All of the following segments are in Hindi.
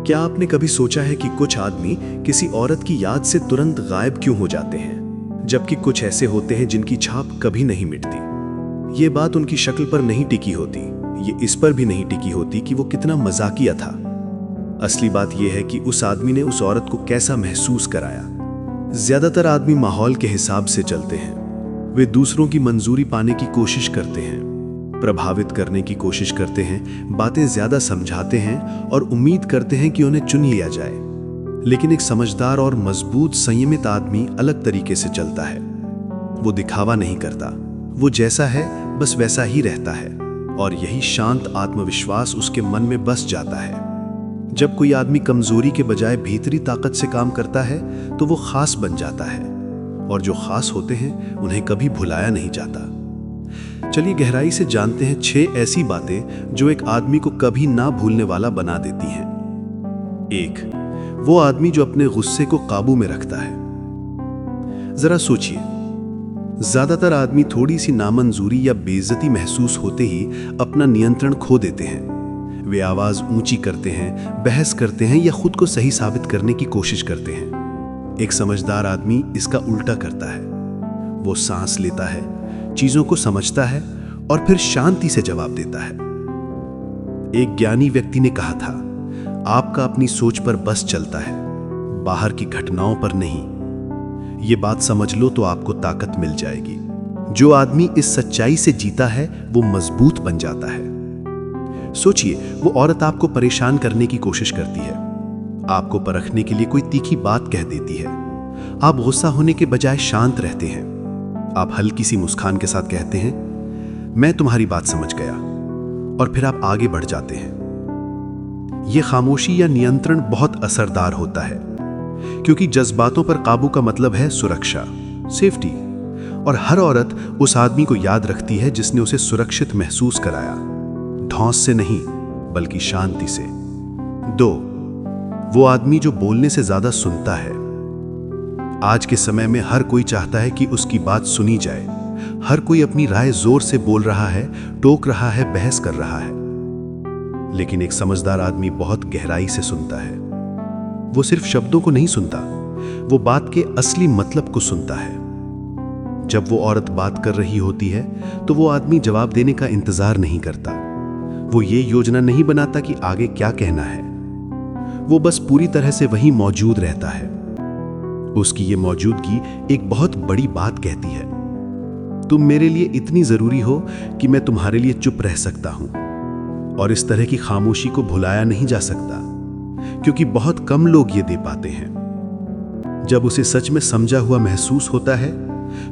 क्या आपने कभी सोचा है कि कुछ आदमी किसी औरत की याद से तुरंत गायब क्यों हो जाते हैं, जबकि कुछ ऐसे होते हैं जिनकी छाप कभी नहीं मिटती। ये बात उनकी शक्ल पर नहीं टिकी होती, ये इस पर भी नहीं टिकी होती कि वो कितना मजाकिया था। असली बात यह है कि उस आदमी ने उस औरत को कैसा महसूस कराया। ज्यादातर आदमी माहौल के हिसाब से चलते हैं। वे दूसरों की मंजूरी पाने की कोशिश करते हैं, प्रभावित करने की कोशिश करते हैं, बातें ज्यादा समझाते हैं और उम्मीद करते हैं कि उन्हें चुन लिया जाए। लेकिन एक समझदार और मजबूत संयमित आदमी अलग तरीके से चलता है। वो दिखावा नहीं करता, वो जैसा है बस वैसा ही रहता है, और यही शांत आत्मविश्वास उसके मन में बस जाता है। जब कोई आदमी कमजोरी के बजाय भीतरी ताकत से काम करता है तो वो खास बन जाता है, और जो खास होते हैं उन्हें कभी भुलाया नहीं जाता। चलिए गहराई से जानते हैं 6 ऐसी बातें जो एक आदमी को कभी ना भूलने वाला बना देती हैं। 1. वो आदमी जो अपने गुस्से को काबू में रखता है। जरा सोचिए, ज्यादातर आदमी थोड़ी सी नामंजूरी या बेइज्जती महसूस होते ही अपना नियंत्रण खो देते हैं। वे आवाज ऊंची करते हैं, बहस करते हैं या खुद को सही साबित करने की कोशिश करते हैं। एक समझदार आदमी इसका उल्टा करता है। वो सांस लेता है, चीजों को समझता है और फिर शांति से जवाब देता है। एक ज्ञानी व्यक्ति ने कहा था, आपका अपनी सोच पर बस चलता है, बाहर की घटनाओं पर नहीं। ये बात समझ लो तो आपको ताकत मिल जाएगी। जो आदमी इस सच्चाई से जीता है वो मजबूत बन जाता है। सोचिए, वो औरत आपको परेशान करने की कोशिश करती है, आपको परखने के लिए कोई तीखी बात कह देती है। आप गुस्सा होने के बजाय शांत रहते हैं। आप हल्की सी मुस्कान के साथ कहते हैं, मैं तुम्हारी बात समझ गया, और फिर आप आगे बढ़ जाते हैं। यह खामोशी या नियंत्रण बहुत असरदार होता है, क्योंकि जज्बातों पर काबू का मतलब है सुरक्षा, सेफ्टी। और हर औरत उस आदमी को याद रखती है जिसने उसे सुरक्षित महसूस कराया, धौंस से नहीं बल्कि शांति से। 2. वो आदमी जो बोलने से ज्यादा सुनता है। आज के समय में हर कोई चाहता है कि उसकी बात सुनी जाए। हर कोई अपनी राय जोर से बोल रहा है, टोक रहा है, बहस कर रहा है। लेकिन एक समझदार आदमी बहुत गहराई से सुनता है। वो सिर्फ शब्दों को नहीं सुनता, वो बात के असली मतलब को सुनता है। जब वो औरत बात कर रही होती है तो वो आदमी जवाब देने का इंतजार नहीं करता। वो ये योजना नहीं बनाता कि आगे क्या कहना है। वो बस पूरी तरह से वहीं मौजूद रहता है। उसकी ये मौजूदगी एक बहुत बड़ी बात कहती है। तुम मेरे लिए इतनी जरूरी हो कि मैं तुम्हारे लिए चुप रह सकता हूं। और इस तरह की खामोशी को भुलाया नहीं जा सकता, क्योंकि बहुत कम लोग ये दे पाते हैं। जब उसे सच में समझा हुआ महसूस होता है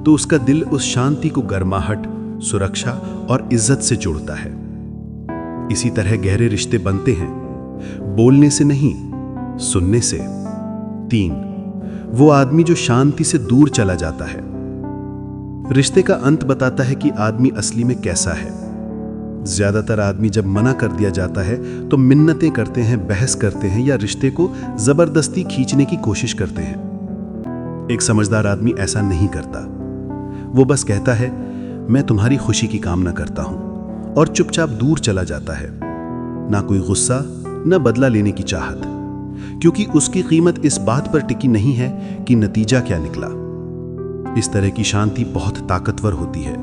तो उसका दिल उस शांति को गर्माहट, सुरक्षा और इज्जत से जोड़ता है। इसी तरह गहरे रिश्ते बनते हैं, बोलने से नहीं, सुनने से। 3. वो आदमी जो शांति से दूर चला जाता है। रिश्ते का अंत बताता है कि आदमी असली में कैसा है। ज्यादातर आदमी जब मना कर दिया जाता है तो मिन्नतें करते हैं, बहस करते हैं या रिश्ते को जबरदस्ती खींचने की कोशिश करते हैं। एक समझदार आदमी ऐसा नहीं करता। वो बस कहता है, मैं तुम्हारी खुशी की कामना करता हूं, और चुपचाप दूर चला जाता है। ना कोई गुस्सा, ना बदला लेने की चाहत, क्योंकि उसकी कीमत इस बात पर टिकी नहीं है कि नतीजा क्या निकला। इस तरह की शांति बहुत ताकतवर होती है।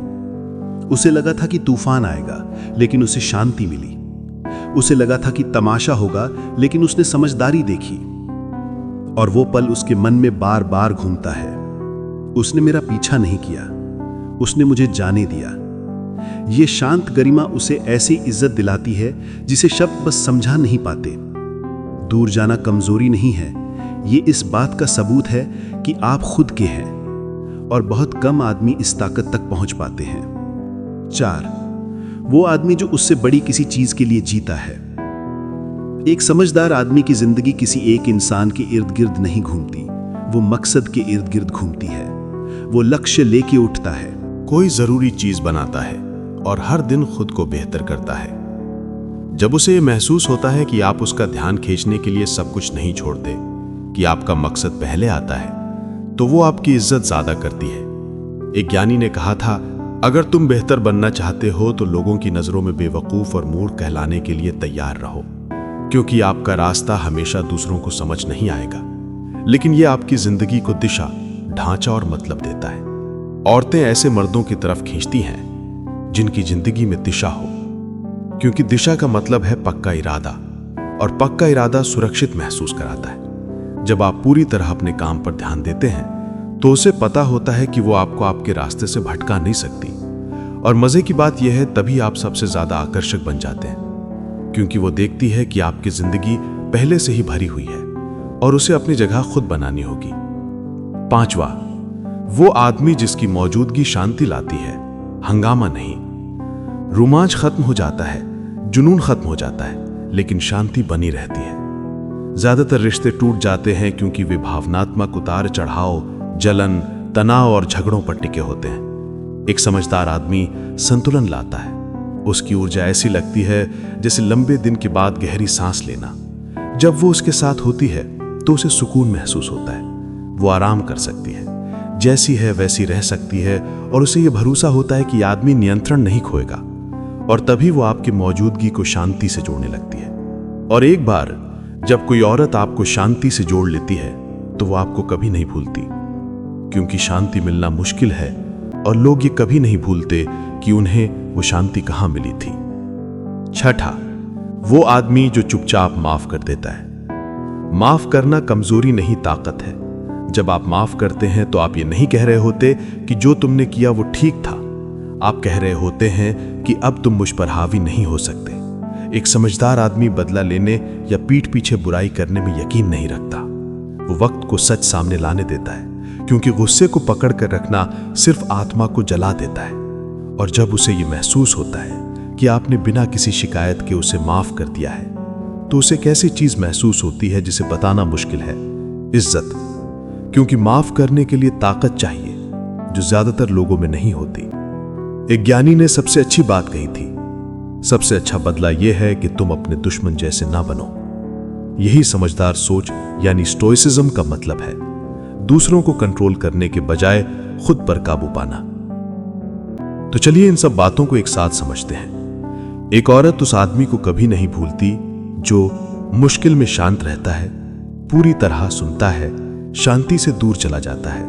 उसे लगा था कि तूफान आएगा, लेकिन उसे शांति मिली। उसे लगा था कि तमाशा होगा, लेकिन उसने समझदारी देखी। और वो पल उसके मन में बार बार घूमता है। उसने मेरा पीछा नहीं किया, उसने मुझे जाने दिया। ये शांत गरिमा उसे ऐसी इज्जत दिलाती है जिसे शब्द बस समझा नहीं पाते। दूर जाना कमजोरी नहीं है, ये इस बात का सबूत है कि आप खुद के हैं, और बहुत कम आदमी इस ताकत तक पहुंच पाते हैं। 4. वो आदमी जो उससे बड़ी किसी चीज के लिए जीता है। एक समझदार आदमी की जिंदगी किसी एक इंसान के इर्द गिर्द नहीं घूमती, वो मकसद के इर्द गिर्द घूमती है। वो लक्ष्य लेके उठता है, कोई जरूरी चीज बनाता है और हर दिन खुद को बेहतर करता है। जब उसे ये महसूस होता है कि आप उसका ध्यान खींचने के लिए सब कुछ नहीं छोड़ते, कि आपका मकसद पहले आता है, तो वो आपकी इज्जत ज्यादा करती है। एक ज्ञानी ने कहा था, अगर तुम बेहतर बनना चाहते हो तो लोगों की नजरों में बेवकूफ और मूर्ख कहलाने के लिए तैयार रहो। क्योंकि आपका रास्ता हमेशा दूसरों को समझ नहीं आएगा, लेकिन यह आपकी जिंदगी को दिशा, ढांचा और मतलब देता है। औरतें ऐसे मर्दों की तरफ खींचती हैं जिनकी जिंदगी में दिशा हो, क्योंकि दिशा का मतलब है पक्का इरादा, और पक्का इरादा सुरक्षित महसूस कराता है। जब आप पूरी तरह अपने काम पर ध्यान देते हैं तो उसे पता होता है कि वो आपको आपके रास्ते से भटका नहीं सकती। और मजे की बात यह है, तभी आप सबसे ज्यादा आकर्षक बन जाते हैं, क्योंकि वो देखती है कि आपकी जिंदगी पहले से ही भरी हुई है और उसे अपनी जगह खुद बनानी होगी। 5वां, वो आदमी जिसकी मौजूदगी शांति लाती है, हंगामा नहीं। रोमांच खत्म हो जाता है, जुनून खत्म हो जाता है, लेकिन शांति बनी रहती है। ज्यादातर रिश्ते टूट जाते हैं क्योंकि वे भावनात्मक उतार चढ़ाव, जलन, तनाव और झगड़ों पर टिके होते हैं। एक समझदार आदमी संतुलन लाता है। उसकी ऊर्जा ऐसी लगती है जैसे लंबे दिन के बाद गहरी सांस लेना। जब वो उसके साथ होती है तो उसे सुकून महसूस होता है। वो आराम कर सकती है, जैसी है वैसी रह सकती है, और उसे ये भरोसा होता है कि आदमी नियंत्रण नहीं खोएगा। और तभी वो आपकी मौजूदगी को शांति से जोड़ने लगती है। और एक बार जब कोई औरत आपको शांति से जोड़ लेती है तो वो आपको कभी नहीं भूलती, क्योंकि शांति मिलना मुश्किल है और लोग ये कभी नहीं भूलते कि उन्हें वो शांति कहां मिली थी। 6, वो आदमी जो चुपचाप माफ कर देता है। माफ करना कमजोरी नहीं, ताकत है। जब आप माफ करते हैं तो आप ये नहीं कह रहे होते कि जो तुमने किया वो ठीक था। आप कह रहे होते हैं कि अब तुम मुझ पर हावी नहीं हो सकते। एक समझदार आदमी बदला लेने या पीठ पीछे बुराई करने में यकीन नहीं रखता। वो वक्त को सच सामने लाने देता है, क्योंकि गुस्से को पकड़ कर रखना सिर्फ आत्मा को जला देता है। और जब उसे ये महसूस होता है कि आपने बिना किसी शिकायत के उसे माफ कर दिया है, तो उसे कैसी चीज महसूस होती है जिसे बताना मुश्किल है। इज्जत, क्योंकि माफ करने के लिए ताकत चाहिए जो ज्यादातर लोगों में नहीं होती। एक ज्ञानी ने सबसे अच्छी बात कही थी, सबसे अच्छा बदला यह है कि तुम अपने दुश्मन जैसे ना बनो। यही समझदार सोच यानी स्टोइसिज्म का मतलब है, दूसरों को कंट्रोल करने के बजाय खुद पर काबू पाना। तो चलिए इन सब बातों को एक साथ समझते हैं। एक औरत उस आदमी को कभी नहीं भूलती जो मुश्किल में शांत रहता है, पूरी तरह सुनता है, शांति से दूर चला जाता है,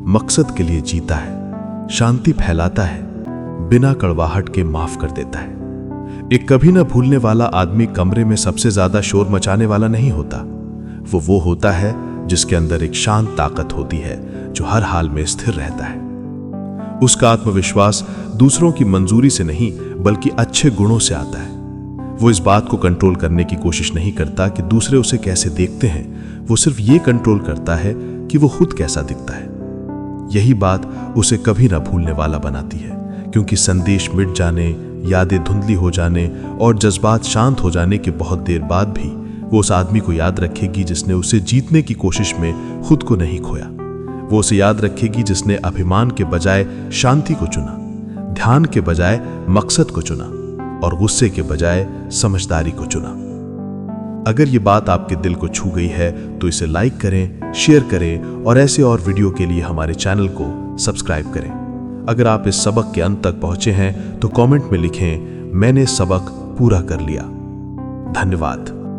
मकसद के लिए जीता है, शांति फैलाता है, बिना कड़वाहट के माफ कर देता है। एक कभी ना भूलने वाला आदमी कमरे में सबसे ज्यादा शोर मचाने वाला नहीं होता। वो होता है जिसके अंदर एक शांत ताकत होती है जो हर हाल में स्थिर रहता है। उसका आत्मविश्वास दूसरों की मंजूरी से नहीं बल्कि अच्छे गुणों से आता है। वो इस बात को कंट्रोल करने की कोशिश नहीं करता कि दूसरे उसे कैसे देखते हैं, वो सिर्फ ये कंट्रोल करता है कि वो खुद कैसा दिखता है। यही बात उसे कभी ना भूलने वाला बनाती है, क्योंकि संदेश मिट जाने, यादें धुंधली हो जाने और जज्बात शांत हो जाने के बहुत देर बाद भी वो उस आदमी को याद रखेगी जिसने उसे जीतने की कोशिश में खुद को नहीं खोया। वो उसे याद रखेगी जिसने अभिमान के बजाय शांति को चुना, ध्यान के बजाय मकसद को चुना और गुस्से के बजाय समझदारी को चुना। अगर ये बात आपके दिल को छू गई है तो इसे लाइक करें, शेयर करें और ऐसे और वीडियो के लिए हमारे चैनल को सब्सक्राइब करें। अगर आप इस सबक के अंत तक पहुंचे हैं तो कमेंट में लिखें, मैंने सबक पूरा कर लिया। धन्यवाद।